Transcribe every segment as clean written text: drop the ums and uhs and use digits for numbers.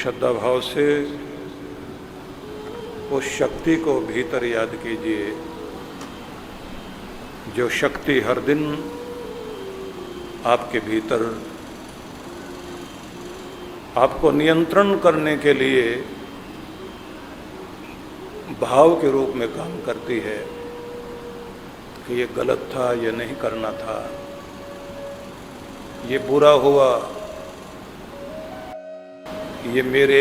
श्रद्धा भाव से उस शक्ति को भीतर याद कीजिए जो शक्ति हर दिन आपके भीतर आपको नियंत्रण करने के लिए भाव के रूप में काम करती है कि ये गलत था, ये नहीं करना था, ये बुरा हुआ, ये मेरे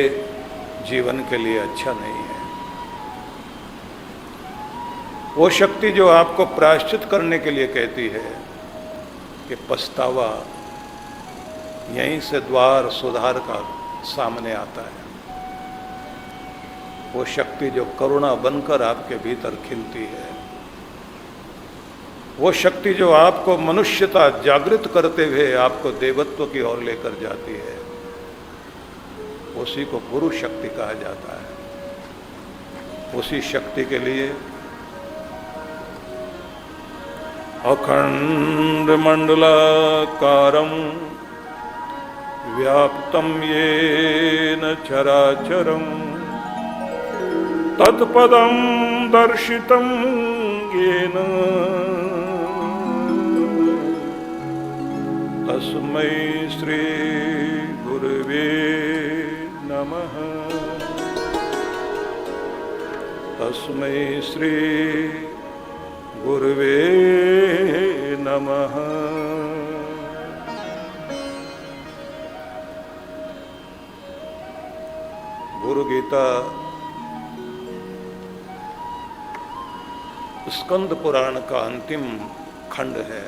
जीवन के लिए अच्छा नहीं है। वो शक्ति जो आपको प्रायश्चित करने के लिए कहती है कि पछतावा यहीं से द्वार सुधार का सामने आता है। वो शक्ति जो करुणा बनकर आपके भीतर खिलती है, वो शक्ति जो आपको मनुष्यता जागृत करते हुए आपको देवत्व की ओर लेकर जाती है, उसी को गुरु शक्ति कहा जाता है। उसी शक्ति के लिए अखंड मंडलाकारं व्याप्तं येन चराचरं तत्पदं दर्शितं येन तस्मै श्री गुरुवे नमः। तस्मै श्री गुरुवे नमः। गुरु गीता स्कंद पुराण का अंतिम खंड है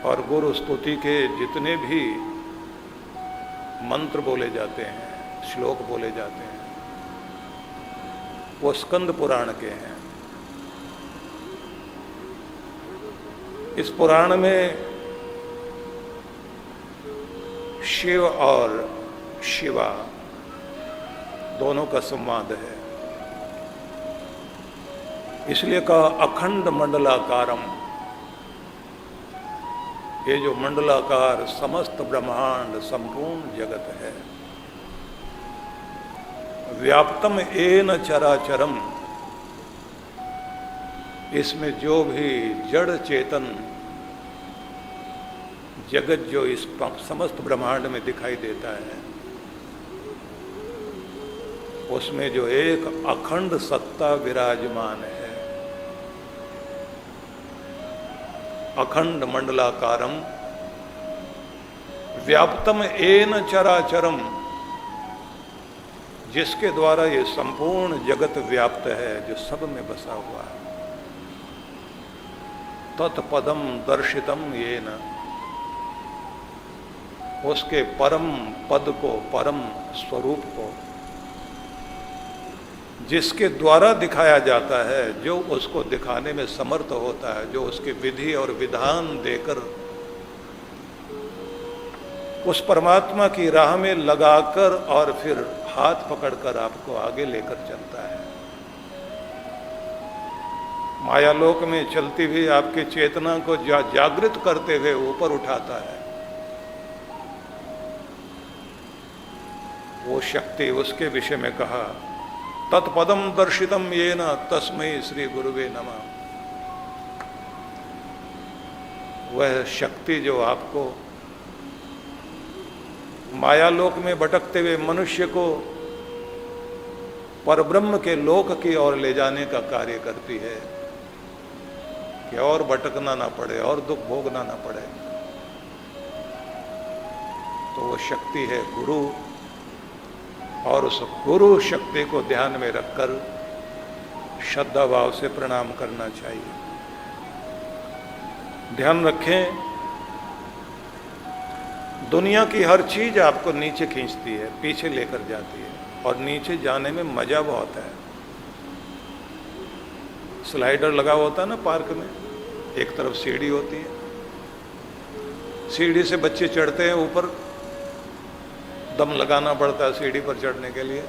और गुरु स्तुति के जितने भी मंत्र बोले जाते हैं, श्लोक बोले जाते हैं, वो स्कंद पुराण के हैं। इस पुराण में शिव और शिवा दोनों का संवाद है, इसलिए कहा अखंड मंडलाकारम। ये जो मंडलाकार समस्त ब्रह्मांड संपूर्ण जगत है, व्याप्तम येन चराचरम, इसमें जो भी जड़ चेतन जगत जो इस समस्त ब्रह्मांड में दिखाई देता है, उसमें जो एक अखंड सत्ता विराजमान है, अखंड मंडलाकारम व्याप्तम येन चराचरम, जिसके द्वारा ये संपूर्ण जगत व्याप्त है, जो सब में बसा हुआ है। तत्पदम दर्शितम येन, उसके परम पद को, परम स्वरूप को जिसके द्वारा दिखाया जाता है, जो उसको दिखाने में समर्थ होता है, जो उसके विधि और विधान देकर उस परमात्मा की राह में लगाकर और फिर हाथ पकड़कर आपको आगे लेकर चलता है। मायालोक में चलती हुई आपकी चेतना को जागृत करते हुए ऊपर उठाता है। वो शक्ति, उसके विषय में कहा तत्पदम दर्शितम येन तस्मै श्री गुरुवे नमः। वह शक्ति जो आपको मायालोक में भटकते हुए मनुष्य को परब्रह्म के लोक की ओर ले जाने का कार्य करती है कि और भटकना ना पड़े और दुख भोगना ना पड़े। तो वो शक्ति है गुरु, और उस गुरु शक्ति को ध्यान में रखकर श्रद्धा भाव से प्रणाम करना चाहिए। ध्यान रखें, दुनिया की हर चीज आपको नीचे खींचती है, पीछे लेकर जाती है, और नीचे जाने में मजा बहुत है। स्लाइडर लगा होता है ना पार्क में, एक तरफ सीढ़ी होती है, सीढ़ी से बच्चे चढ़ते हैं ऊपर, दम लगाना पड़ता है सीढ़ी पर चढ़ने के लिए,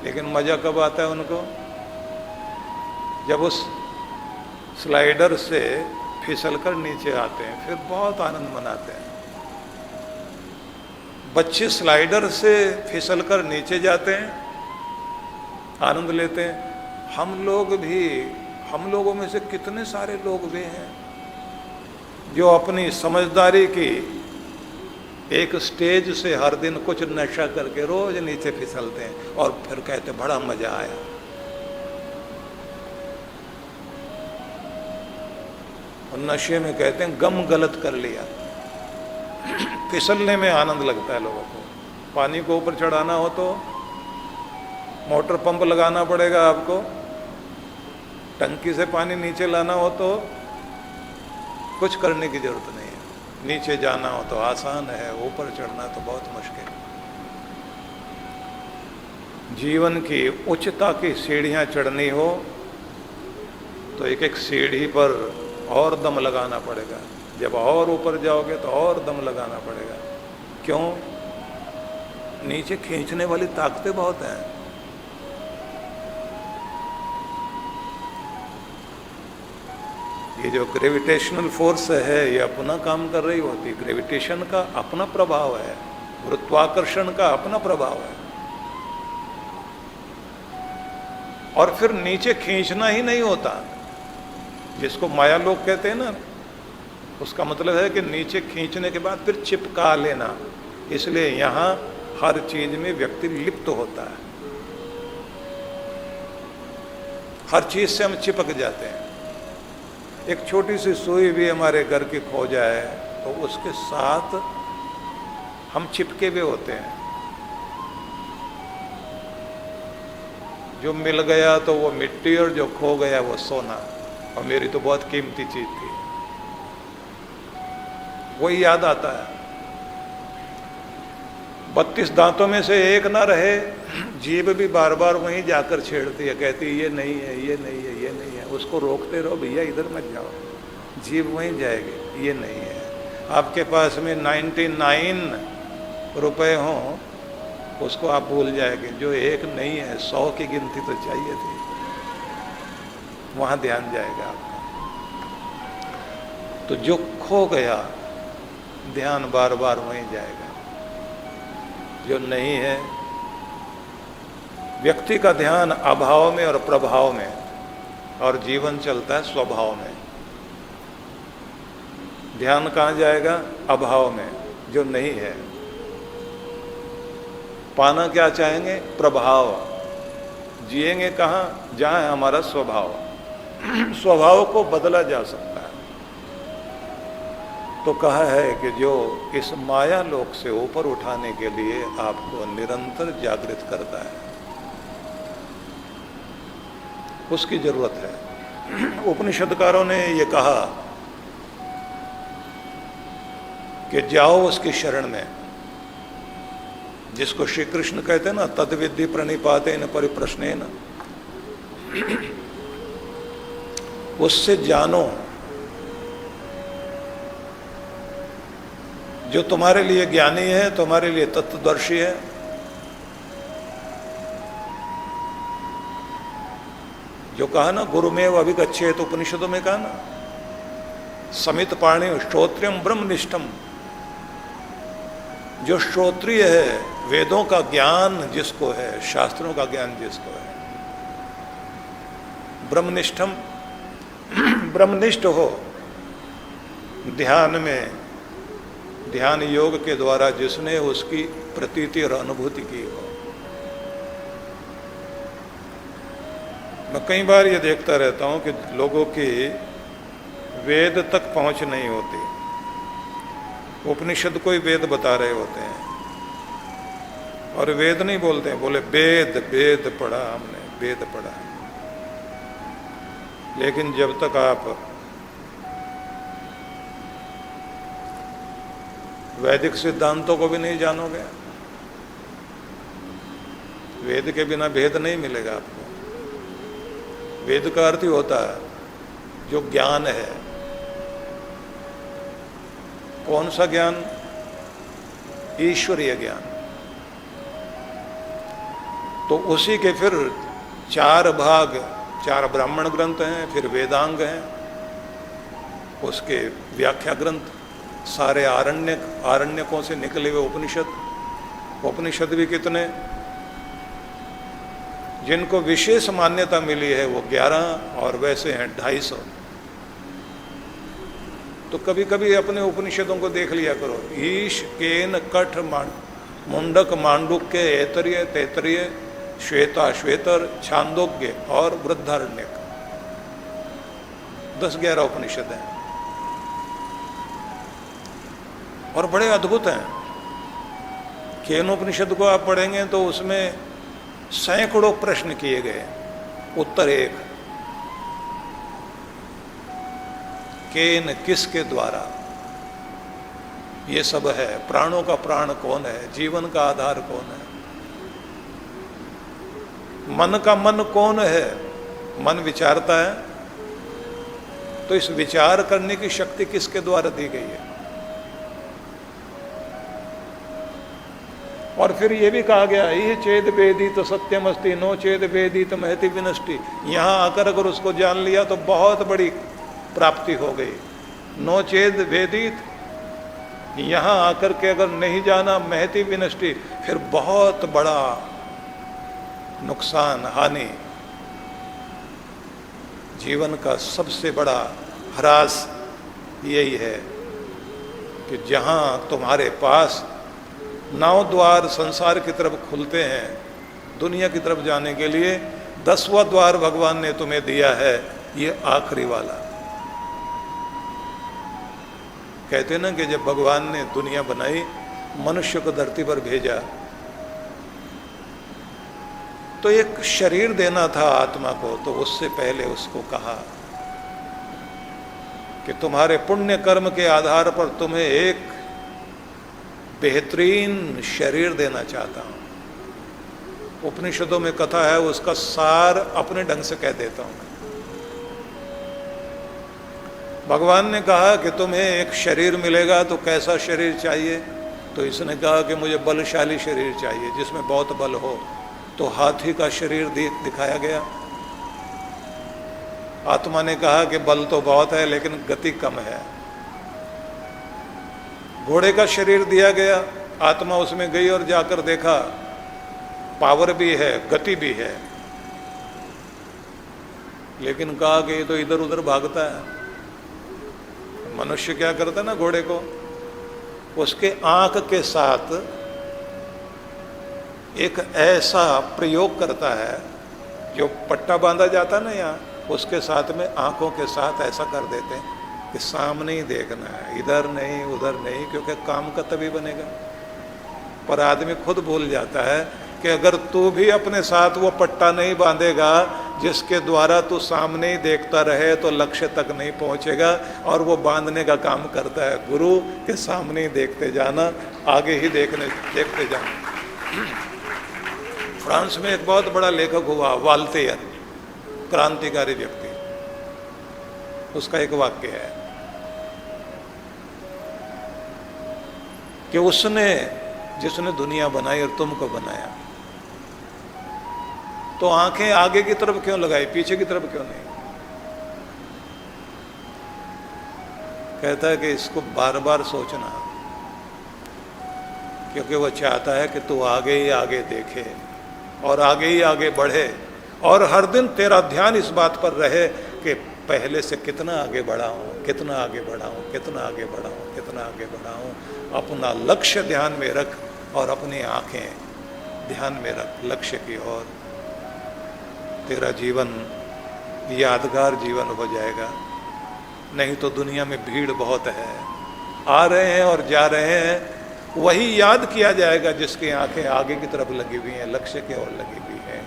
लेकिन मजा कब आता है उनको, जब उस स्लाइडर से फिसलकर नीचे आते हैं, फिर बहुत आनंद मनाते हैं। बच्चे स्लाइडर से फिसलकर नीचे जाते हैं, आनंद लेते हैं। हम लोगों में से कितने सारे लोग वे हैं जो अपनी समझदारी की एक स्टेज से हर दिन कुछ नशा करके रोज नीचे फिसलते हैं और फिर कहते बड़ा मजा आया। और नशे में कहते हैं गम गलत कर लिया। फिसलने में आनंद लगता है लोगों को। पानी को ऊपर चढ़ाना हो तो मोटर पंप लगाना पड़ेगा आपको, टंकी से पानी नीचे लाना हो तो कुछ करने की जरूरत नहीं है। नीचे जाना हो तो आसान है, ऊपर चढ़ना तो बहुत मुश्किल। जीवन की उच्चता की सीढ़ियां चढ़नी हो तो एक एक सीढ़ी पर और दम लगाना पड़ेगा। जब और ऊपर जाओगे तो और दम लगाना पड़ेगा। क्यों? नीचे खींचने वाली ताकतें बहुत हैं। ये जो ग्रेविटेशनल फोर्स है ये अपना काम कर रही होती है। ग्रेविटेशन का अपना प्रभाव है, गुरुत्वाकर्षण का अपना प्रभाव है। और फिर नीचे खींचना ही नहीं होता, जिसको माया लोग कहते हैं ना, उसका मतलब है कि नीचे खींचने के बाद फिर चिपका लेना। इसलिए यहां हर चीज में व्यक्ति लिप्त होता है। हर चीज से हम चिपक जाते हैं। एक छोटी सी सुई भी हमारे घर की खो जाए तो उसके साथ हम चिपके हुए होते हैं। जो मिल गया तो वो मिट्टी और जो खो गया वो सोना। और मेरी तो बहुत कीमती चीज थी, वही याद आता है। 32 दांतों में से एक ना रहे, जीभ भी बार बार वहीं जाकर छेड़ती है, कहती है ये नहीं है, ये नहीं है, ये नहीं है। उसको रोकते रहो, भैया इधर मत जाओ, जीभ वहीं जाएगी, ये नहीं है। आपके पास में 99 रुपए हों, उसको आप भूल जाएंगे। जो एक नहीं है, 100 की गिनती तो चाहिए थी, वहां ध्यान जाएगा आपका। तो जो खो गया, ध्यान बार बार वहीं जाएगा। जो नहीं है, व्यक्ति का ध्यान अभाव में और प्रभाव में, और जीवन चलता है स्वभाव में। ध्यान कहाँ जाएगा? अभाव में, जो नहीं है। पाना क्या चाहेंगे? प्रभाव। जिएंगे कहाँ? जहाँ है हमारा स्वभाव। स्वभाव को बदला जा सकता है। तो कहा है कि जो इस माया लोक से ऊपर उठाने के लिए आपको निरंतर जागृत करता है, उसकी जरूरत है। उपनिषदकारों ने ये कहा कि जाओ उसकी शरण में। जिसको श्री कृष्ण कहते हैं ना, तद्विद्धि प्रणिपातेन परिप्रश्नेन, उससे जानो। जो तुम्हारे लिए ज्ञानी है, तुम्हारे लिए तत्वदर्शी है। जो कहा ना गुरुमेव अभिगच्छेत, उपनिषदों में कहा ना, समित पाणि श्रोत्रियम ब्रह्मनिष्ठम। जो श्रोत्रिय है, वेदों का ज्ञान जिसको है, शास्त्रों का ज्ञान जिसको है, ब्रह्मनिष्ठम, ब्रह्मनिष्ठ हो। ध्यान में, ध्यान योग के द्वारा जिसने उसकी प्रतीति और अनुभूति की हो। मैं कई बार ये देखता रहता हूं कि लोगों की वेद तक पहुंच नहीं होती। उपनिषद कोई वेद बता रहे होते हैं और वेद नहीं बोलते हैं, बोले वेद, वेद पढ़ा हमने, वेद पढ़ा। लेकिन जब तक आप वैदिक सिद्धांतों को भी नहीं जानोगे, वेद के बिना भेद नहीं मिलेगा आपको। वेद का अर्थ ही होता है जो ज्ञान है। कौन सा ज्ञान? ईश्वरीय ज्ञान। तो उसी के फिर 4 भाग, 4 ब्राह्मण ग्रंथ हैं, फिर वेदांग हैं, उसके व्याख्या ग्रंथ, सारे आरण्यकों से निकले हुए उपनिषद, उपनिषद भी कितने, जिनको विशेष मान्यता मिली है वो 11 और वैसे हैं 250। तो कभी कभी अपने उपनिषदों को देख लिया करो। ईश केन कठ मुंडक मांडुक्य ऐतरीय तैतरीय श्वेता श्वेतर छांदोग्य और वृद्धारण्यक, 10-11 उपनिषद हैं और बड़े अद्भुत हैं। केन उपनिषद को आप पढ़ेंगे तो उसमें सैकड़ों प्रश्न किए गए, उत्तर एक। केन, किसके द्वारा, ये सब है। प्राणों का प्राण कौन है, जीवन का आधार कौन है, मन का मन कौन है, मन विचारता है, तो इस विचार करने की शक्ति किसके द्वारा दी गई है। और फिर ये भी कहा गया, ये चेद वेदी तो सत्यम अस्ति, नो चेद वेदी तो महति विनष्टि। यहाँ आकर अगर उसको जान लिया तो बहुत बड़ी प्राप्ति हो गई। नो चेद वेदित, यहाँ आकर के अगर नहीं जाना, महति विनष्टि, फिर बहुत बड़ा नुकसान, हानि। जीवन का सबसे बड़ा ह्रास यही है कि जहाँ तुम्हारे पास 9 द्वार संसार की तरफ खुलते हैं दुनिया की तरफ जाने के लिए, 10वां द्वार भगवान ने तुम्हें दिया है, ये आखिरी वाला। कहते ना कि जब भगवान ने दुनिया बनाई, मनुष्य को धरती पर भेजा, तो एक शरीर देना था आत्मा को, तो उससे पहले उसको कहा कि तुम्हारे पुण्य कर्म के आधार पर तुम्हें एक बेहतरीन शरीर देना चाहता हूं। उपनिषदों में कथा है, उसका सार अपने ढंग से कह देता हूं। भगवान ने कहा कि तुम्हें एक शरीर मिलेगा, तो कैसा शरीर चाहिए, तो इसने कहा कि मुझे बलशाली शरीर चाहिए जिसमें बहुत बल हो। तो हाथी का शरीर दिखाया गया। आत्मा ने कहा कि बल तो बहुत है लेकिन गति कम है। घोड़े का शरीर दिया गया, आत्मा उसमें गई और जाकर देखा पावर भी है, गति भी है, लेकिन कहा कि ये तो इधर उधर भागता है। मनुष्य क्या करता है ना, घोड़े को उसके आंख के साथ एक ऐसा प्रयोग करता है, जो पट्टा बांधा जाता है ना यहाँ, उसके साथ में आंखों के साथ ऐसा कर देते हैं कि सामने ही देखना है, इधर नहीं उधर नहीं, क्योंकि काम का तभी बनेगा। पर आदमी खुद भूल जाता है कि अगर तू भी अपने साथ वो पट्टा नहीं बांधेगा जिसके द्वारा तू सामने ही देखता रहे, तो लक्ष्य तक नहीं पहुंचेगा। और वो बांधने का काम करता है गुरु के सामने ही देखते जाना, आगे ही देखते जाना। फ्रांस में एक बहुत बड़ा लेखक हुआ वाल्तेयर, क्रांतिकारी व्यक्ति, उसका एक वाक्य है कि जिसने दुनिया बनाई और तुमको बनाया, तो आंखें आगे की तरफ क्यों लगाई, पीछे की तरफ क्यों नहीं। कहता है कि इसको बार बार सोचना, क्योंकि वो चाहता है कि तू आगे ही आगे देखे और आगे ही आगे बढ़े, और हर दिन तेरा ध्यान इस बात पर रहे कि पहले से कितना आगे बढ़ा हूँ, कितना आगे बढ़ा हूँ, कितना आगे बढ़ा हूँ, कितना आगे बढ़ा हूँ। अपना लक्ष्य ध्यान में रख और अपनी आंखें ध्यान में रख लक्ष्य की ओर। तेरा जीवन यादगार जीवन हो जाएगा। नहीं तो दुनिया में भीड़ बहुत है, आ रहे हैं और जा रहे हैं, वही याद किया जाएगा जिसकी आंखें आगे की तरफ लगी हुई हैं, लक्ष्य की ओर लगी हुई हैं।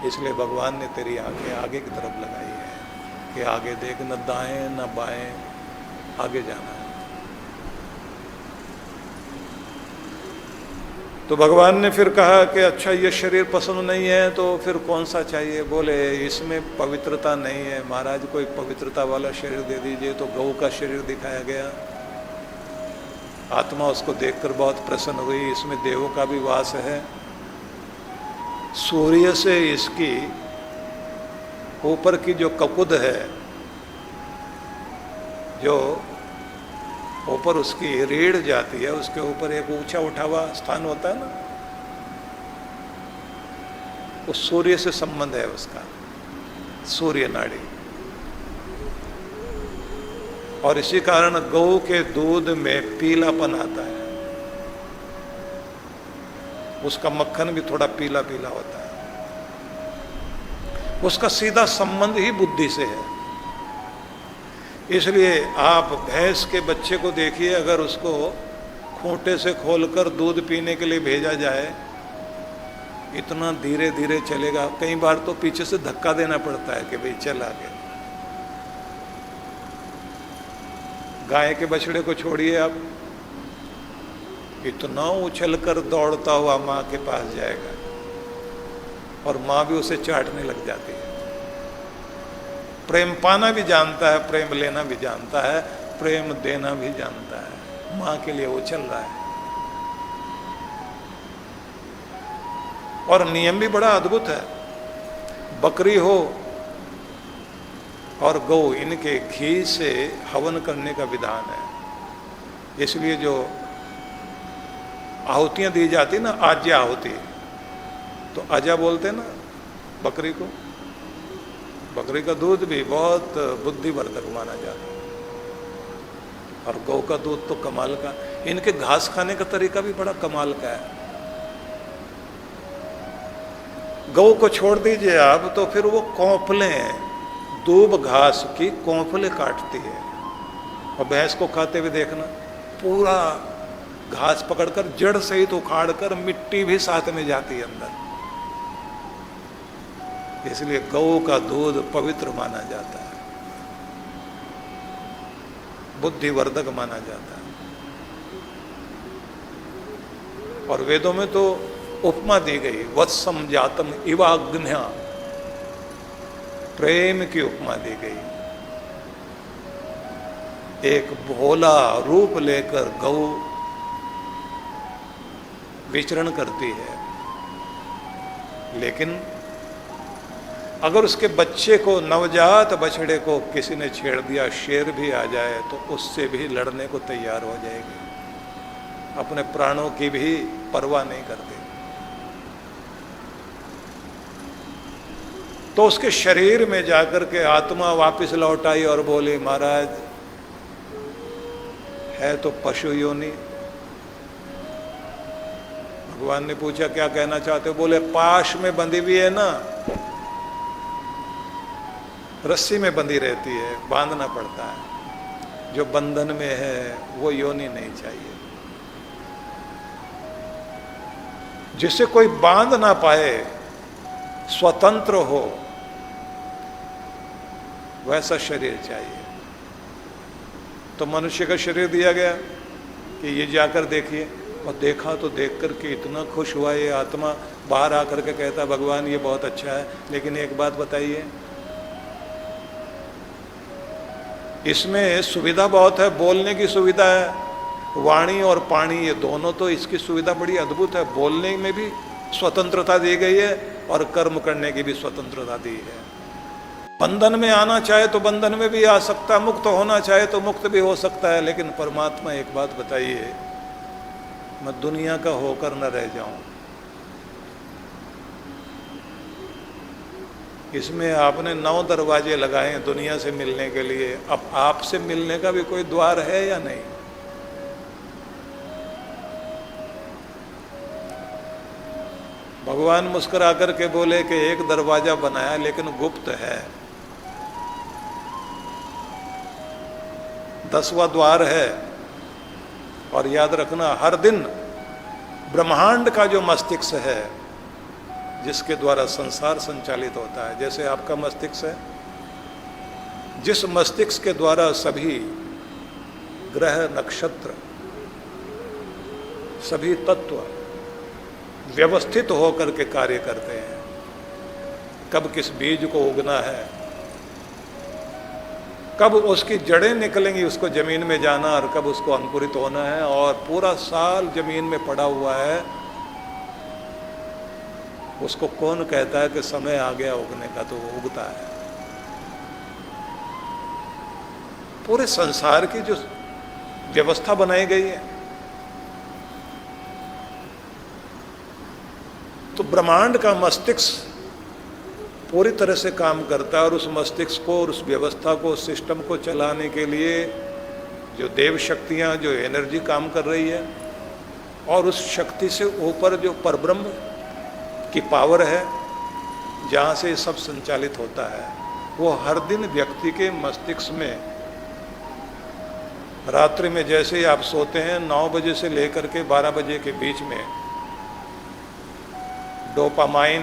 इसलिए भगवान ने तेरी आंखें आगे की तरफ लगाई है कि आगे देख, न दाएं न बाएं, आगे जाना है। तो भगवान ने फिर कहा कि अच्छा ये शरीर पसंद नहीं है तो फिर कौन सा चाहिए। बोले इसमें पवित्रता नहीं है महाराज, कोई पवित्रता वाला शरीर दे दीजिए। तो गऊ का शरीर दिखाया गया। आत्मा उसको देखकर बहुत प्रसन्न हुई, इसमें देवों का भी वास है। सूर्य से इसकी ऊपर की जो ककुद है, जो ऊपर उसकी रीढ़ जाती है, उसके ऊपर एक ऊंचा उठा हुआ स्थान होता है ना, वो सूर्य से संबंध है उसका, सूर्य नाड़ी। और इसी कारण गौ के दूध में पीलापन आता है, उसका मक्खन भी थोड़ा पीला पीला होता है। उसका सीधा संबंध ही बुद्धि से है। इसलिए आप भैंस के बच्चे को देखिए, अगर उसको खूंटे से खोलकर दूध पीने के लिए भेजा जाए, इतना धीरे धीरे चलेगा। कई बार तो पीछे से धक्का देना पड़ता है कि भाई चल आगे। गाय के बछड़े को छोड़िए आप, इतना उछलकर दौड़ता हुआ माँ के पास जाएगा और माँ भी उसे चाटने लग जाती है। प्रेम पाना भी जानता है, प्रेम लेना भी जानता है, प्रेम देना भी जानता है। माँ के लिए वो चल रहा है। और नियम भी बड़ा अद्भुत है। बकरी हो और गौ, इनके घी से हवन करने का विधान है। इसलिए जो आहुतियां दी जाती ना, आज्या आहुति, तो आजा बोलते ना बकरी को। बकरी का दूध भी बहुत बुद्धिवर्धक माना जाता है। और गौ का दूध तो कमाल का। इनके घास खाने का तरीका भी बड़ा कमाल का है। गौ को छोड़ दीजिए आप, तो फिर वो कौंपलें, दूब घास की कौंपलें काटती है। और भैंस को खाते हुए देखना, पूरा घास पकड़कर जड़ सहित उखाड़कर मिट्टी भी साथ में जाती है अंदर। इसलिए गौ का दूध पवित्र माना जाता है, बुद्धिवर्धक माना जाता है। और वेदों में तो उपमा दी गई, वत्सम जातम इवाग्न्या, प्रेम की उपमा दी गई। एक भोला रूप लेकर गौ विचरण करती है, लेकिन अगर उसके बच्चे को, नवजात बछड़े को किसी ने छेड़ दिया, शेर भी आ जाए तो उससे भी लड़ने को तैयार हो जाएगी। अपने प्राणों की भी परवाह नहीं करती। तो उसके शरीर में जाकर के आत्मा वापस लौट आई और बोली, महाराज है तो पशु योनि। भगवान ने पूछा क्या कहना चाहते हो? बोले पाश में बंधी हुई है ना, रस्सी में बंधी रहती है, बांधना पड़ता है। जो बंधन में है वो योनि नहीं चाहिए। जिसे कोई बांध ना पाए, स्वतंत्र हो, वैसा शरीर चाहिए। तो मनुष्य का शरीर दिया गया कि ये जाकर देखिए। और देखा तो देख करके इतना खुश हुआ ये आत्मा, बाहर आकर के कहता, भगवान ये बहुत अच्छा है, लेकिन एक बात बताइए, इसमें सुविधा बहुत है, बोलने की सुविधा है, वाणी और पाणी, ये दोनों तो इसकी सुविधा बड़ी अद्भुत है। बोलने में भी स्वतंत्रता दी गई है और कर्म करने की भी स्वतंत्रता दी है। बंधन में आना चाहे तो बंधन में भी आ सकता है, मुक्त होना चाहे तो मुक्त भी हो सकता है। लेकिन परमात्मा, एक बात बताइए, मैं दुनिया का होकर न रह जाऊं। इसमें आपने 9 दरवाजे लगाए हैं दुनिया से मिलने के लिए। अब आपसे मिलने का भी कोई द्वार है या नहीं? भगवान मुस्कुरा करके बोले कि एक दरवाजा बनाया लेकिन गुप्त है, 10वां द्वार है। और याद रखना, हर दिन ब्रह्मांड का जो मस्तिष्क है, जिसके द्वारा संसार संचालित होता है, जैसे आपका मस्तिष्क है, जिस मस्तिष्क के द्वारा सभी ग्रह, नक्षत्र, सभी तत्व व्यवस्थित होकर के कार्य करते हैं। कब किस बीज को उगना है, कब उसकी जड़ें निकलेंगी, उसको जमीन में जाना, और कब उसको अंकुरित होना है, और पूरा साल जमीन में पड़ा हुआ है, उसको कौन कहता है कि समय आ गया उगने का? तो वो उगता है। पूरे संसार की जो व्यवस्था बनाई गई है, तो ब्रह्मांड का मस्तिष्क पूरी तरह से काम करता है और उस मस्तिष्क को और उस व्यवस्था को, उस सिस्टम को चलाने के लिए जो देव शक्तियाँ, जो एनर्जी काम कर रही है, और उस शक्ति से ऊपर जो परब्रह्म की पावर है, जहाँ से ये सब संचालित होता है, वो हर दिन व्यक्ति के मस्तिष्क में, रात्रि में जैसे ही आप सोते हैं 9 बजे से लेकर के 12 बजे के बीच में डोपामाइन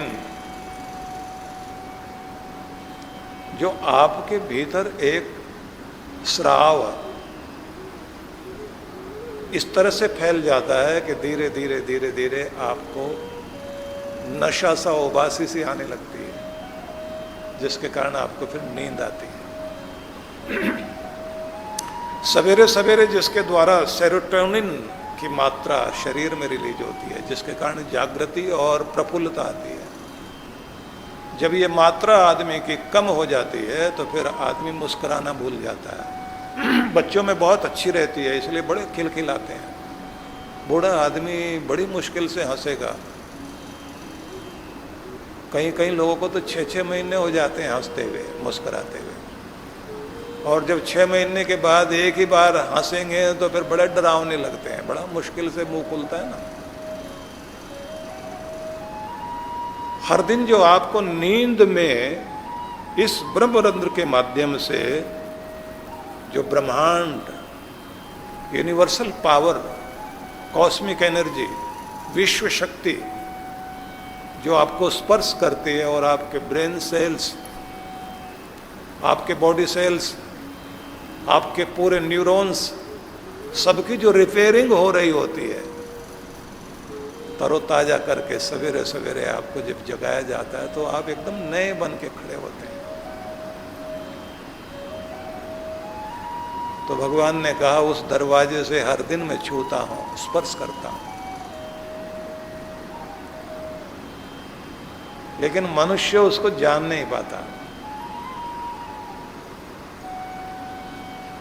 जो आपके भीतर एक स्राव इस तरह से फैल जाता है कि धीरे धीरे धीरे धीरे आपको नशा सा, उबासी सी आने लगती है, जिसके कारण आपको फिर नींद आती है। सवेरे सवेरे जिसके द्वारा सेरोटोनिन की मात्रा शरीर में रिलीज होती है, जिसके कारण जागृति और प्रफुल्लता आती है। जब ये मात्रा आदमी की कम हो जाती है तो फिर आदमी मुस्कुराना भूल जाता है। बच्चों में बहुत अच्छी रहती है, इसलिए बड़े खिलखिलाते हैं। बूढ़ा आदमी बड़ी मुश्किल से हंसेगा। कई कई लोगों को तो 6-6 महीने हो जाते हैं हंसते हुए, मुस्कुराते हुए, और जब 6 महीने के बाद एक ही बार हंसेंगे तो फिर बड़े डरावने लगते हैं, बड़ा मुश्किल से मुंह खुलता है ना। हर दिन जो आपको नींद में इस ब्रह्मरंध्र के माध्यम से जो ब्रह्मांड, यूनिवर्सल पावर, कॉस्मिक एनर्जी, विश्व शक्ति जो आपको स्पर्श करती है और आपके ब्रेन सेल्स, आपके बॉडी सेल्स, आपके पूरे न्यूरॉन्स, सबकी जो रिपेयरिंग हो रही होती है, तरोताजा करके सवेरे सवेरे आपको जब जगाया जाता है तो आप एकदम नए बन के खड़े होते हैं। तो भगवान ने कहा उस दरवाजे से हर दिन मैं छूता हूं, स्पर्श करता हूं। लेकिन मनुष्य उसको जान नहीं पाता।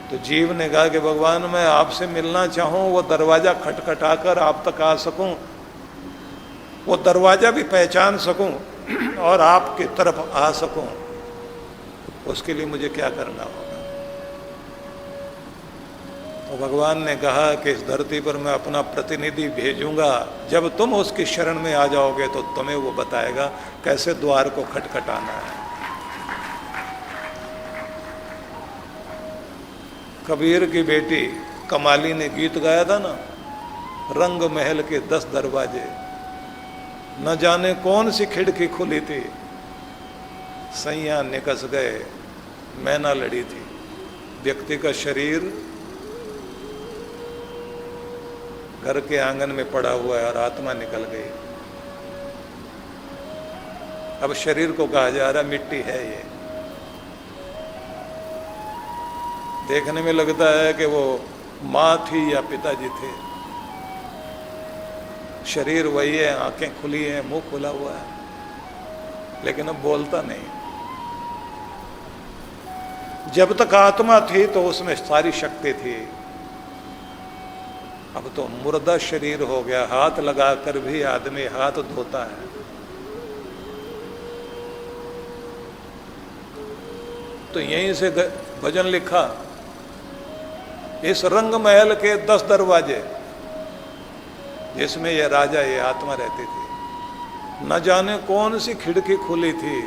तो जीव ने कहा कि भगवान मैं आपसे मिलना चाहूं, वो दरवाजा खटखटाकर आप तक आ सकूं, वो दरवाजा भी पहचान सकूं और आपकी तरफ आ सकूं, उसके लिए मुझे क्या करना होगा? तो भगवान ने कहा कि इस धरती पर मैं अपना प्रतिनिधि भेजूंगा, जब तुम उसकी शरण में आ जाओगे तो तुम्हें वो बताएगा कैसे द्वार को खटखटाना है। कबीर की बेटी कमाली ने गीत गाया था ना, रंग महल के 10 दरवाजे, न जाने कौन सी खिड़की खुली थी, सैया निकस गए मैना लड़ी थी। व्यक्ति का शरीर घर के आंगन में पड़ा हुआ है और आत्मा निकल गई। अब शरीर को कहा जा रहा मिट्टी है ये। देखने में लगता है कि वो माँ थी या पिताजी थे। शरीर वही है, आंखें खुली हैं, मुंह खुला हुआ है, लेकिन अब बोलता नहीं। जब तक आत्मा थी तो उसमें सारी शक्ति थी। अब तो मुर्दा शरीर हो गया, हाथ लगाकर भी आदमी हाथ धोता है। तो यहीं से भजन लिखा, इस रंग महल के 10 दरवाजे, जिसमें ये राजा, ये आत्मा रहती थी, न जाने कौन सी खिड़की खुली थी,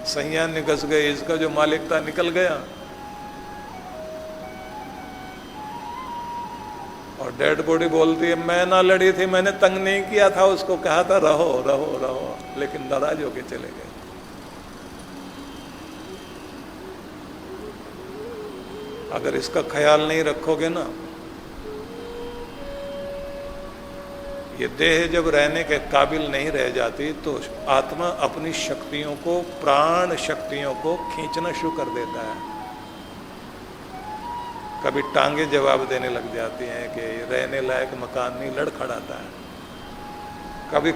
सैया निकस गए, इसका जो मालिक था निकल गया। और डेड बॉडी बोलती है मैं ना लड़ी थी, मैंने तंग नहीं किया था उसको, कहा था रहो रहो रहो, लेकिन नाराज होके चले गए। अगर इसका ख्याल नहीं रखोगे ना, ये देह जब रहने के काबिल नहीं रह जाती तो आत्मा अपनी शक्तियों को, प्राण शक्तियों को खींचना शुरू कर देता है। कभी टांगे जवाब देने लग जाती हैं कि रहने लायक मकान नहीं, लड़खड़ाता है। कभी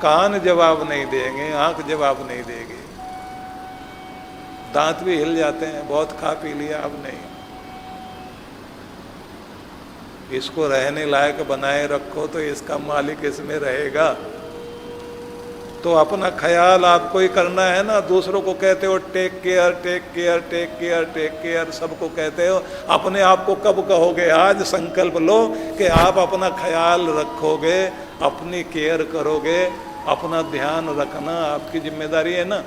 कान जवाब नहीं देंगे, आंख जवाब नहीं देगी, दांत भी हिल जाते हैं, बहुत खा पी लिया अब नहीं। इसको रहने लायक बनाए रखो तो इसका मालिक इसमें रहेगा। तो अपना ख्याल आपको ही करना है ना। दूसरों को कहते हो take care take care take care take care, सबको कहते हो, अपने आप को कब कहोगे? आज संकल्प लो कि आप अपना ख्याल रखोगे, अपनी केयर करोगे, अपना ध्यान रखना आपकी जिम्मेदारी है ना।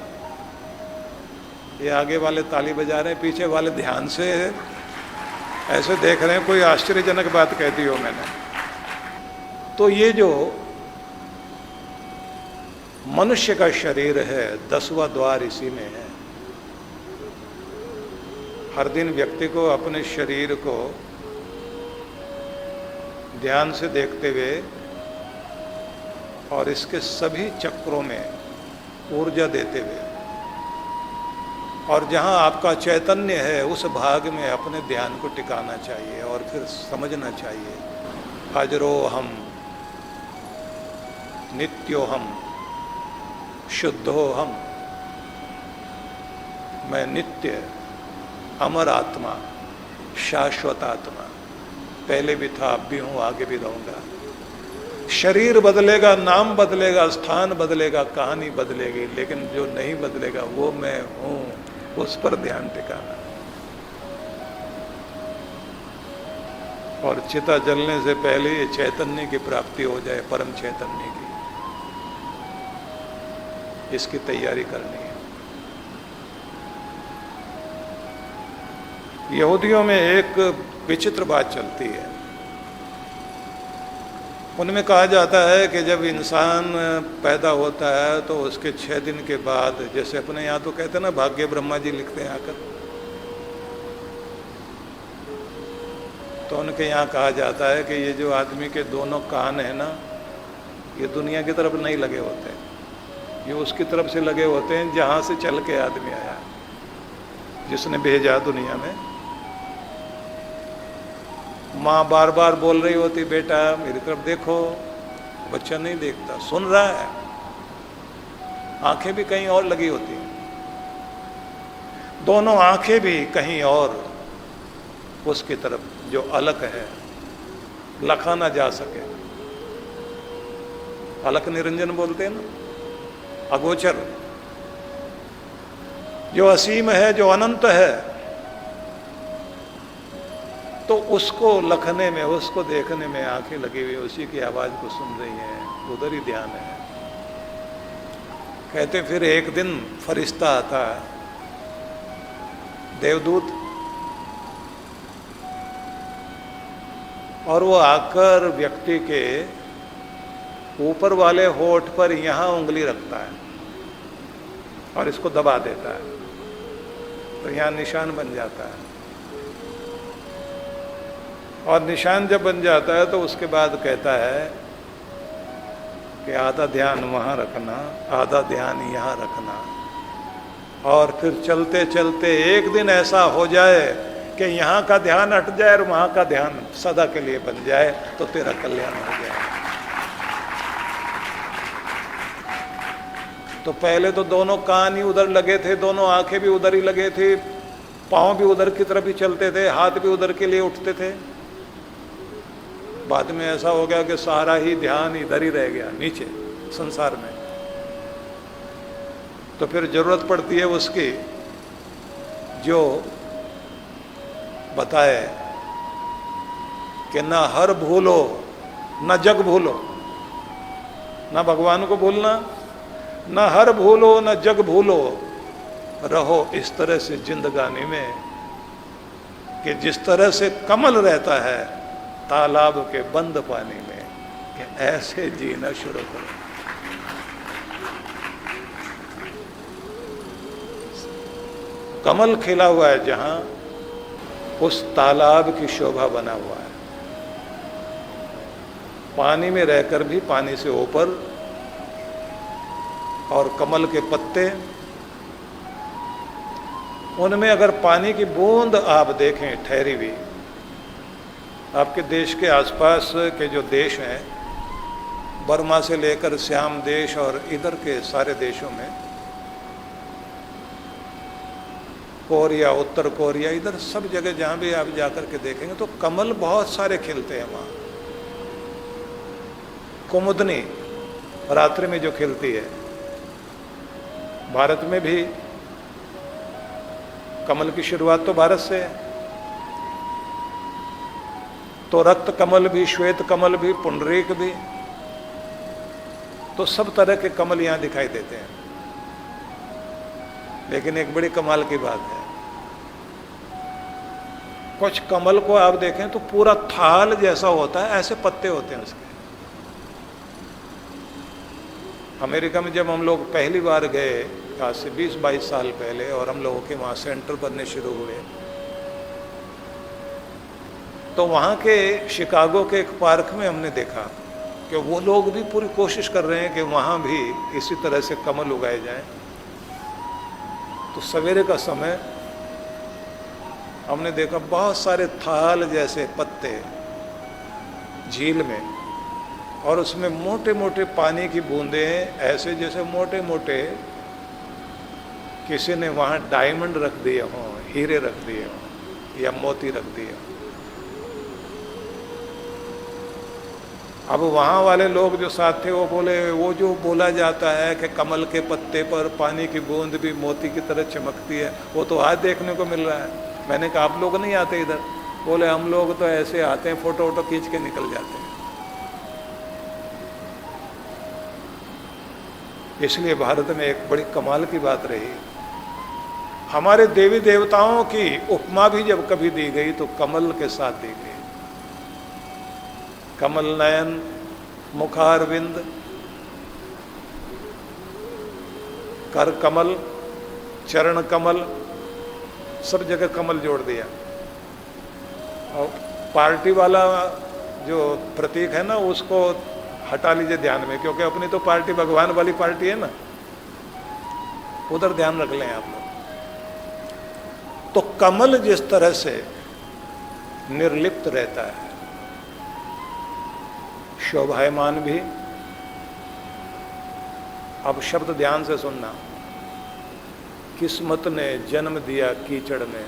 ये आगे वाले ताली बजा रहे हैं, पीछे वाले ध्यान से ऐसे देख रहे हैं, कोई आश्चर्यजनक बात कह दी हो मैंने। तो ये जो मनुष्य का शरीर है, 10वां द्वार इसी में है। हर दिन व्यक्ति को अपने शरीर को ध्यान से देखते हुए और इसके सभी चक्रों में ऊर्जा देते हुए, और जहाँ आपका चैतन्य है उस भाग में अपने ध्यान को टिकाना चाहिए और फिर समझना चाहिए, अजरोहम नित्योहम शुद्धोहम, मैं नित्य अमर आत्मा, शाश्वत आत्मा, पहले भी था, अब भी हूँ, आगे भी रहूँगा। शरीर बदलेगा, नाम बदलेगा, स्थान बदलेगा, कहानी बदलेगी, लेकिन जो नहीं बदलेगा वो मैं हूँ, उस पर ध्यान टिकाना। और चिता जलने से पहले ये चैतन्य की प्राप्ति हो जाए, परम चैतन्य की, इसकी तैयारी करनी है। यहूदियों में एक विचित्र बात चलती है। उनमें कहा जाता है कि जब इंसान पैदा होता है तो उसके 6 दिन के बाद, जैसे अपने यहाँ तो कहते हैं ना, भाग्य ब्रह्मा जी लिखते हैं आकर, तो उनके यहाँ कहा जाता है कि ये जो आदमी के दोनों कान है ना, ये दुनिया की तरफ नहीं लगे होते, ये उसकी तरफ से लगे होते हैं जहाँ से चल के आदमी आया, जिसने भेजा दुनिया में। माँ बार बार बोल रही होती, बेटा मेरी तरफ देखो, बच्चा नहीं देखता, सुन रहा है, आंखें भी कहीं और लगी होती हैं, दोनों आंखें भी कहीं और उसकी तरफ, जो अलग है, लखा ना जा सके, अलक निरंजन बोलते हैं ना, अगोचर, जो असीम है, जो अनंत है, तो उसको लखने में, उसको देखने में आंखें लगी हुई, उसी की आवाज को सुन रही हैं, उधर ही ध्यान है। कहते फिर एक दिन फरिश्ता आता है, देवदूत, और वो आकर व्यक्ति के ऊपर वाले होठ पर यहाँ उंगली रखता है और इसको दबा देता है, तो यहाँ निशान बन जाता है। और निशान जब बन जाता है तो उसके बाद कहता है कि आधा ध्यान वहाँ रखना, आधा ध्यान यहाँ रखना, और फिर चलते चलते एक दिन ऐसा हो जाए कि यहाँ का ध्यान हट जाए और वहाँ का ध्यान सदा के लिए बन जाए, तो तेरा कल्याण हो जाए। तो पहले तो दोनों कान ही उधर लगे थे, दोनों आंखें भी उधर ही लगे थे, पाँव भी उधर की तरफ ही चलते थे, हाथ भी उधर के लिए उठते थे। बाद में ऐसा हो गया कि सारा ही ध्यान इधर ही रह गया, नीचे संसार में। तो फिर जरूरत पड़ती है उसकी जो बताए कि ना हर भूलो, ना जग भूलो, ना भगवान को भूलना, ना हर भूलो, ना जग भूलो, रहो इस तरह से जिंदगानी में कि जिस तरह से कमल रहता है तालाब के बंद पानी में, कि ऐसे जीना शुरू करो। कमल खिला हुआ है जहां, उस तालाब की शोभा बना हुआ है, पानी में रहकर भी पानी से ऊपर, और कमल के पत्ते, उनमें अगर पानी की बूंद आप देखें ठहरी हुई, आपके देश के आसपास के जो देश हैं, बर्मा से लेकर श्याम देश और इधर के सारे देशों में, कोरिया, उत्तर कोरिया, इधर सब जगह जहाँ भी आप जाकर के देखेंगे तो कमल बहुत सारे खिलते हैं वहाँ। कुमुदनी रात्रि में जो खिलती है, भारत में भी कमल की शुरुआत तो भारत से है। तो रक्त कमल भी, श्वेत कमल भी, पुंडरीक भी, तो सब तरह के कमल यहां दिखाई देते हैं। लेकिन एक बड़ी कमाल की बात है, कुछ कमल को आप देखें तो पूरा थाल जैसा होता है, ऐसे पत्ते होते हैं उसके। अमेरिका में जब हम लोग पहली बार गए आज से 20-22 साल पहले, और हम लोगों के वहाँ सेंटर बनने शुरू हुए, तो वहाँ के शिकागो के एक पार्क में हमने देखा कि वो लोग भी पूरी कोशिश कर रहे हैं कि वहाँ भी इसी तरह से कमल उगाए जाएं। तो सवेरे का समय हमने देखा बहुत सारे थाल जैसे पत्ते झील में, और उसमें मोटे मोटे पानी की बूंदें, ऐसे जैसे मोटे मोटे किसी ने वहाँ डायमंड रख दिए हों, हीरे रख दिए हों या मोती रख दिए हों। अब वहाँ वाले लोग जो साथ थे वो बोले, वो जो बोला जाता है कि कमल के पत्ते पर पानी की बूंद भी मोती की तरह चमकती है, वो तो आज देखने को मिल रहा है। मैंने कहा आप लोग नहीं आते इधर? बोले हम लोग तो ऐसे आते हैं, फोटो वोटो खींच के निकल जाते हैं। इसलिए भारत में एक बड़ी कमाल की बात रही, हमारे देवी देवताओं की उपमा भी जब कभी दी गई तो कमल के साथ दी गई। कमल नयन, मुखारविंद, कर कमल, चरण कमल, सब जगह कमल जोड़ दिया। और पार्टी वाला जो प्रतीक है ना, उसको हटा लीजिए ध्यान में, क्योंकि अपनी तो पार्टी भगवान वाली पार्टी है ना, उधर ध्यान रख लें आप लोग। तो कमल जिस तरह से निर्लिप्त रहता है, शोभायमान भी। अब शब्द ध्यान से सुनना, किस्मत ने जन्म दिया कीचड़ में,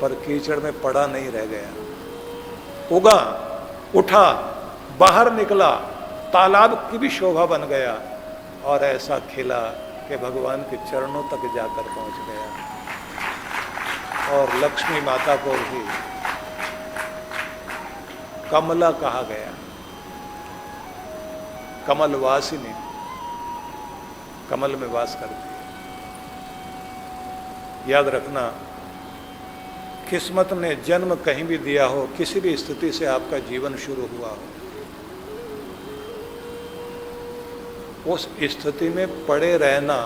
पर कीचड़ में पड़ा नहीं रह गया, उगा, उठा, बाहर निकला, तालाब की भी शोभा बन गया, और ऐसा खिला कि भगवान के चरणों तक जाकर पहुंच गया। और लक्ष्मी माता को भी कमला कहा गया, कमलवासिनी, कमल में वास करती है। याद रखना, किस्मत ने जन्म कहीं भी दिया हो, किसी भी स्थिति से आपका जीवन शुरू हुआ हो, उस स्थिति में पड़े रहना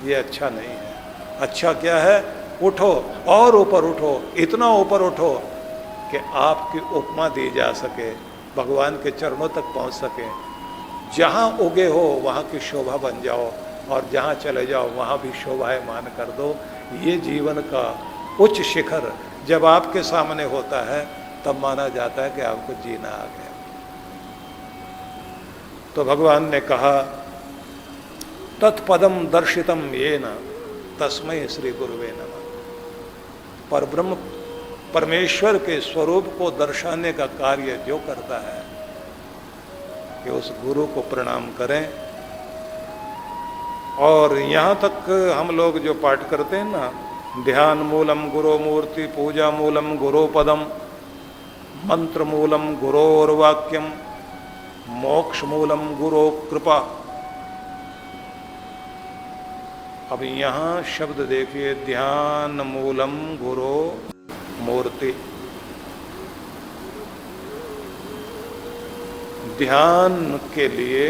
ये अच्छा नहीं है। अच्छा क्या है? उठो और ऊपर उठो, इतना ऊपर उठो कि आपकी उपमा दी जा सके, भगवान के चरणों तक पहुंच सके। जहां उगे हो वहां की शोभा बन जाओ, और जहां चले जाओ वहां भी शोभायमान कर दो। ये जीवन का उच्च शिखर जब आपके सामने होता है, तब माना जाता है कि आपको जीना आ गया। तो भगवान ने कहा, तत्पदम दर्शितम येन तस्मै श्री गुरुवे नमः। पर ब्रह्म परमेश्वर के स्वरूप को दर्शाने का कार्य जो करता है, कि उस गुरु को प्रणाम करें। और यहाँ तक हम लोग जो पाठ करते हैं ना, ध्यान मूलम गुरो मूर्ति, पूजा मूलम गुरो पदम, मंत्र मूलम गुरोर्वाक्यम, मोक्ष मूलम गुरो कृपा। अब यहाँ शब्द देखिए, ध्यान मूलम गुरो मूर्ति। ध्यान के लिए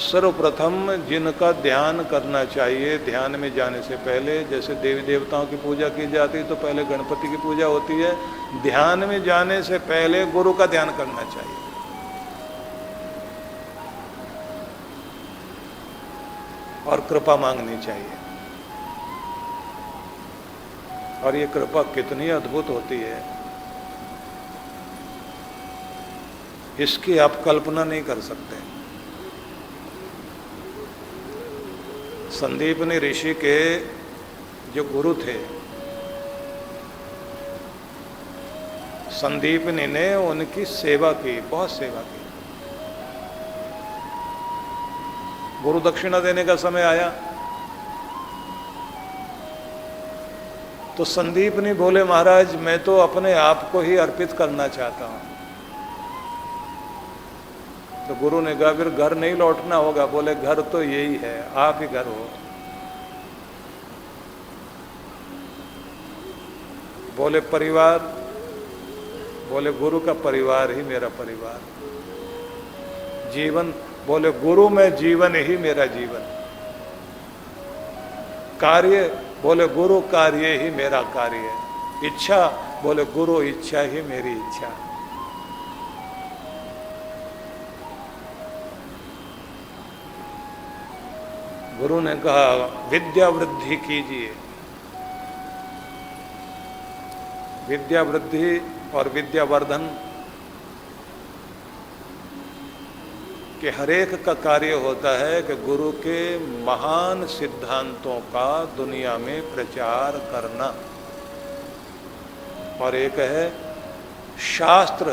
सर्वप्रथम जिनका ध्यान करना चाहिए, ध्यान में जाने से पहले, जैसे देवी देवताओं की पूजा की जाती है तो पहले गणपति की पूजा होती है, ध्यान में जाने से पहले गुरु का ध्यान करना चाहिए। और कृपा मांगनी चाहिए। और ये कृपा कितनी अद्भुत होती है, इसकी आप कल्पना नहीं कर सकते। संदीपनी ऋषि के जो गुरु थे, संदीपनी ने उनकी सेवा की, बहुत सेवा की। गुरु दक्षिणा देने का समय आया तो संदीप नहीं बोले महाराज मैं तो अपने आप को ही अर्पित करना चाहता हूं। तो गुरु ने कहा फिर घर नहीं लौटना होगा। बोले घर तो यही है, आप ही घर हो। बोले परिवार, बोले गुरु का परिवार ही मेरा परिवार। जीवन, बोले गुरु में जीवन ही मेरा जीवन। कार्य, बोले गुरु कार्य ही मेरा कार्य। इच्छा, बोले गुरु इच्छा ही मेरी इच्छा। गुरु ने कहा विद्या वृद्धि कीजिए। विद्या वृद्धि और विद्यावर्धन के हर एक का कार्य होता है कि गुरु के महान सिद्धांतों का दुनिया में प्रचार करना, और एक है शास्त्र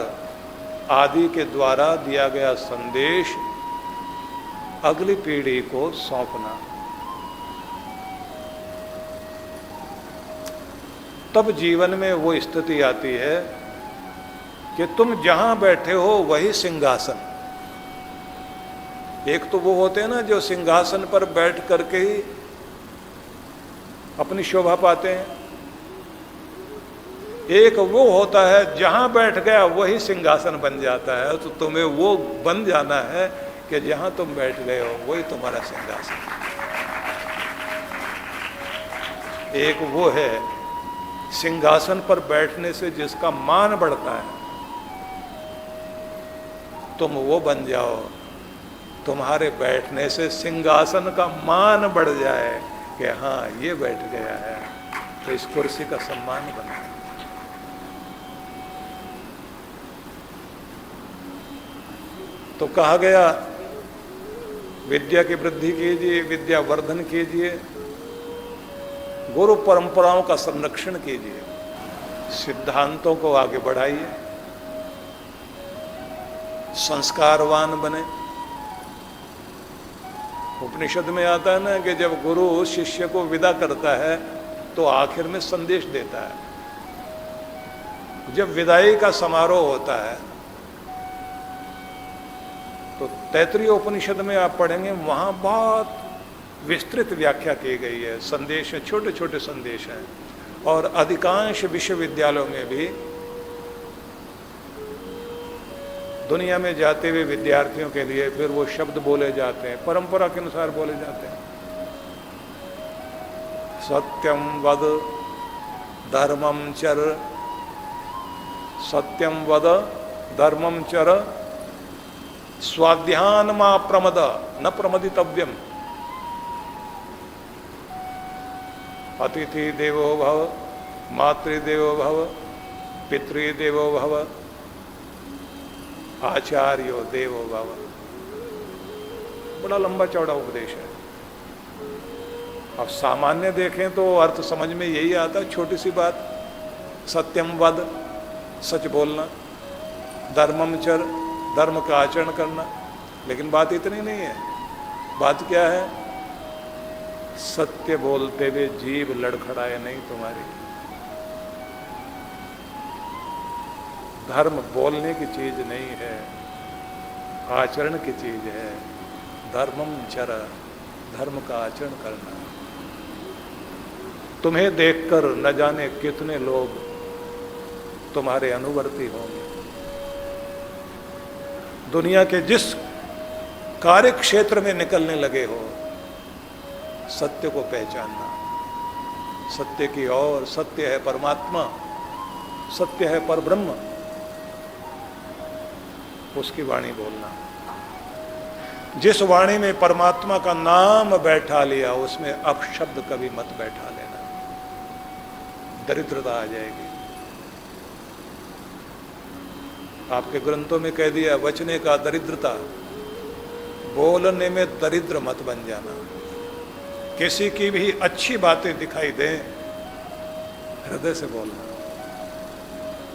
आदि के द्वारा दिया गया संदेश अगली पीढ़ी को सौंपना। तब जीवन में वो स्थिति आती है कि तुम जहां बैठे हो वही सिंहासन। एक तो वो होते हैं ना जो सिंहासन पर बैठ करके ही अपनी शोभा पाते हैं, एक वो होता है जहां बैठ गया वही सिंहासन बन जाता है। तो तुम्हें वो बन जाना है कि जहां तुम बैठ गए हो वही तुम्हारा सिंहासन। एक वो है सिंहासन पर बैठने से जिसका मान बढ़ता है, तुम वो बन जाओ। तुम्हारे बैठने से सिंहासन का मान बढ़ जाए कि हाँ ये बैठ गया है तो इस कुर्सी का सम्मान बने। तो कहा गया विद्या की वृद्धि कीजिए, विद्या वर्धन कीजिए, गुरु परंपराओं का संरक्षण कीजिए, सिद्धांतों को आगे बढ़ाइए, संस्कारवान बने। उपनिषद में आता है ना कि जब गुरु शिष्य को विदा करता है तो आखिर में संदेश देता है। जब विदाई का समारोह होता है तो तैत्तिरीय उपनिषद में आप पढ़ेंगे, वहां बहुत विस्तृत व्याख्या की गई है। संदेश है, छोटे छोटे संदेश हैं, और अधिकांश विश्वविद्यालयों में भी दुनिया में जाते हुए विद्यार्थियों के लिए फिर वो शब्द बोले जाते हैं, परंपरा के अनुसार बोले जाते हैं। सत्यम वद धर्मम चर, सत्यम वद धर्मम चर, स्वाध्यान मा प्रमद न प्रमदितव्यम, अतिथि देवो भव, मातृदेवो भव, पितृदेवो भव, आचार्यो देवो भव। बड़ा लंबा चौड़ा उपदेश है। अब सामान्य देखें तो अर्थ समझ में यही आता है, छोटी सी बात, सत्यम वद, सच बोलना, धर्मम चर, धर्म का आचरण करना। लेकिन बात इतनी नहीं है। बात क्या है? सत्य बोलते हुए जीभ लड़खड़ाए नहीं तुम्हारी। धर्म बोलने की चीज नहीं है, आचरण की चीज है। धर्मम चर, धर्म का आचरण करना। तुम्हें देखकर न जाने कितने लोग तुम्हारे अनुवर्ती होंगे। दुनिया के जिस कार्य क्षेत्र में निकलने लगे हो, सत्य को पहचानना। सत्य की ओर, सत्य है परमात्मा, सत्य है परब्रह्म, उसकी वाणी बोलना। जिस वाणी में परमात्मा का नाम बैठा लिया उसमें अपशब्द कभी मत बैठा लेना, दरिद्रता आ जाएगी। आपके ग्रंथों में कह दिया वचने का दरिद्रता, बोलने में दरिद्र मत बन जाना। किसी की भी अच्छी बातें दिखाई दें, हृदय से बोलना,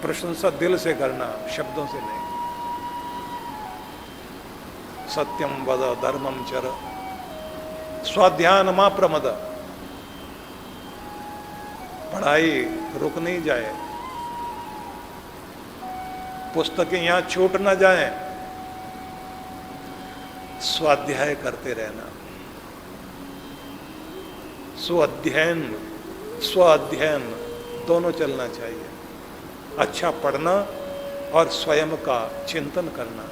प्रशंसा दिल से करना, शब्दों से नहीं। सत्यम वद धर्मम चर, स्वाध्यान मा प्रमद, पढ़ाई रुक नहीं जाए, पुस्तकें यहां छूट ना जाएं, स्वाध्याय करते रहना। स्वाध्ययन दोनों चलना चाहिए। अच्छा पढ़ना और स्वयं का चिंतन करना।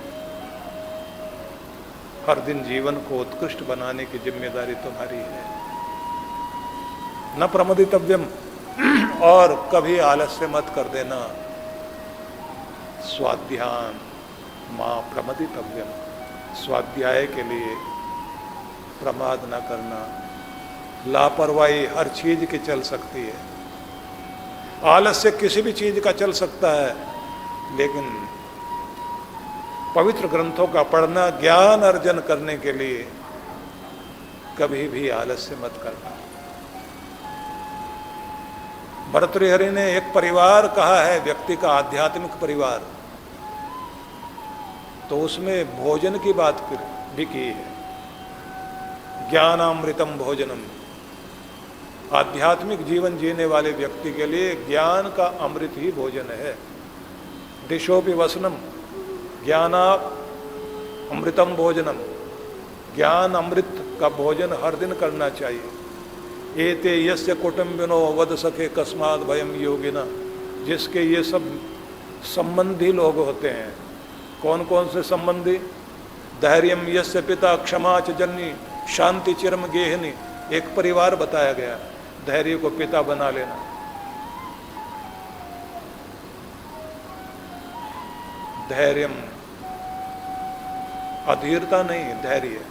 हर दिन जीवन को उत्कृष्ट बनाने की जिम्मेदारी तुम्हारी है। न प्रमदितव्यम, और कभी आलस्य मत कर देना। स्वाध्यान मां प्रमदितव्यम, स्वाध्याय के लिए प्रमाद न करना। लापरवाही हर चीज की चल सकती है, आलस्य किसी भी चीज का चल सकता है, लेकिन पवित्र ग्रंथों का पढ़ना ज्ञान अर्जन करने के लिए कभी भी आलस्य मत करना। भर्तृहरि ने एक परिवार कहा है, व्यक्ति का आध्यात्मिक परिवार, तो उसमें भोजन की बात भी की है। ज्ञानामृतम भोजनम, आध्यात्मिक जीवन जीने वाले व्यक्ति के लिए ज्ञान का अमृत ही भोजन है। दिशोपि वसनम ज्ञाना अमृतम भोजनम, ज्ञान अमृत का भोजन हर दिन करना चाहिए। एते यस्य कुटुंबिनो वद सके कस्माद भयम योगिना, जिसके ये सब संबंधी लोग होते हैं। कौन कौन से संबंधी? धैर्यम यस्य पिता क्षमा च जननी शांति चिरम गेहनी, एक परिवार बताया गया। धैर्य को पिता बना लेना। धैर्यम, अधीरता नहीं, धैर्य।